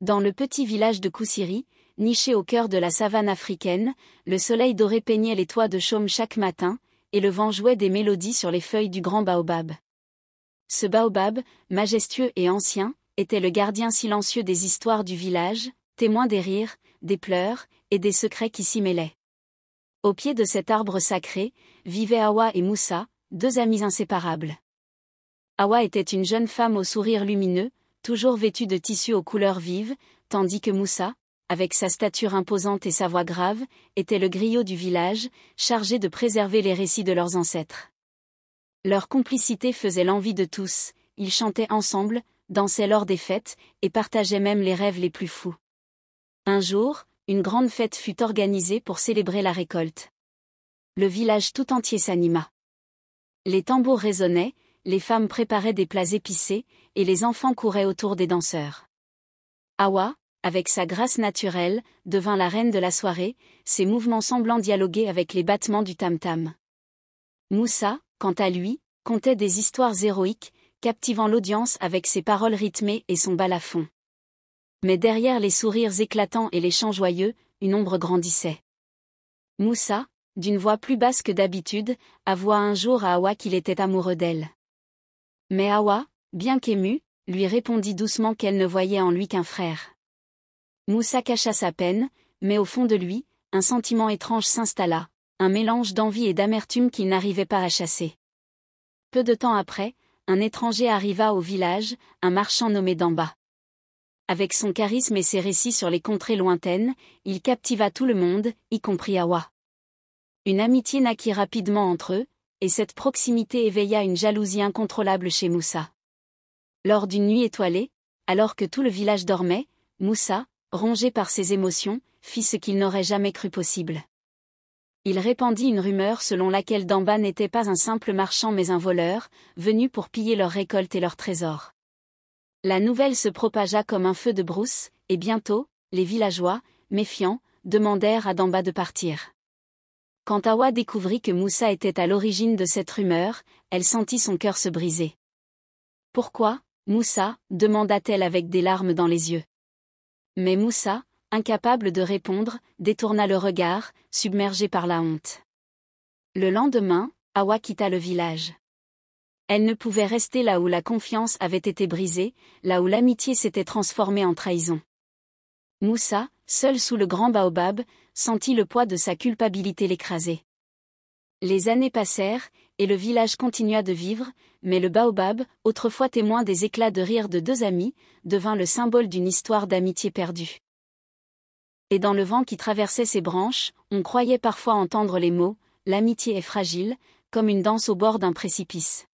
Dans le petit village de Kusiri, niché au cœur de la savane africaine, le soleil doré peignait les toits de chaume chaque matin, et le vent jouait des mélodies sur les feuilles du grand baobab. Ce baobab, majestueux et ancien, était le gardien silencieux des histoires du village, témoin des rires, des pleurs, et des secrets qui s'y mêlaient. Au pied de cet arbre sacré, vivaient Hawa et Moussa, deux amis inséparables. Hawa était une jeune femme au sourire lumineux, toujours vêtue de tissus aux couleurs vives, tandis que Moussa, avec sa stature imposante et sa voix grave, était le griot du village, chargé de préserver les récits de leurs ancêtres. Leur complicité faisait l'envie de tous, ils chantaient ensemble, dansaient lors des fêtes, et partageaient même les rêves les plus fous. Un jour, une grande fête fut organisée pour célébrer la récolte. Le village tout entier s'anima. Les tambours résonnaient, les femmes préparaient des plats épicés, et les enfants couraient autour des danseurs. Hawa, avec sa grâce naturelle, devint la reine de la soirée, ses mouvements semblant dialoguer avec les battements du tam-tam. Moussa, quant à lui, contait des histoires héroïques, captivant l'audience avec ses paroles rythmées et son balafon. Mais derrière les sourires éclatants et les chants joyeux, une ombre grandissait. Moussa, d'une voix plus basse que d'habitude, avoua un jour à Hawa qu'il était amoureux d'elle. Mais Hawa, bien qu'émue, lui répondit doucement qu'elle ne voyait en lui qu'un frère. Moussa cacha sa peine, mais au fond de lui, un sentiment étrange s'installa, un mélange d'envie et d'amertume qu'il n'arrivait pas à chasser. Peu de temps après, un étranger arriva au village, un marchand nommé Damba. Avec son charisme et ses récits sur les contrées lointaines, il captiva tout le monde, y compris Hawa. Une amitié naquit rapidement entre eux, et cette proximité éveilla une jalousie incontrôlable chez Moussa. Lors d'une nuit étoilée, alors que tout le village dormait, Moussa, rongé par ses émotions, fit ce qu'il n'aurait jamais cru possible. Il répandit une rumeur selon laquelle Damba n'était pas un simple marchand mais un voleur, venu pour piller leurs récoltes et leurs trésors. La nouvelle se propagea comme un feu de brousse, et bientôt, les villageois, méfiants, demandèrent à Damba de partir. Quand Hawa découvrit que Moussa était à l'origine de cette rumeur, elle sentit son cœur se briser. « Pourquoi, Moussa ?» demanda-t-elle avec des larmes dans les yeux. Mais Moussa, incapable de répondre, détourna le regard, submergé par la honte. Le lendemain, Hawa quitta le village. Elle ne pouvait rester là où la confiance avait été brisée, là où l'amitié s'était transformée en trahison. Moussa, seul sous le grand baobab, sentit le poids de sa culpabilité l'écraser. Les années passèrent, et le village continua de vivre, mais le baobab, autrefois témoin des éclats de rire de deux amis, devint le symbole d'une histoire d'amitié perdue. Et dans le vent qui traversait ses branches, on croyait parfois entendre les mots « l'amitié est fragile », comme une danse au bord d'un précipice.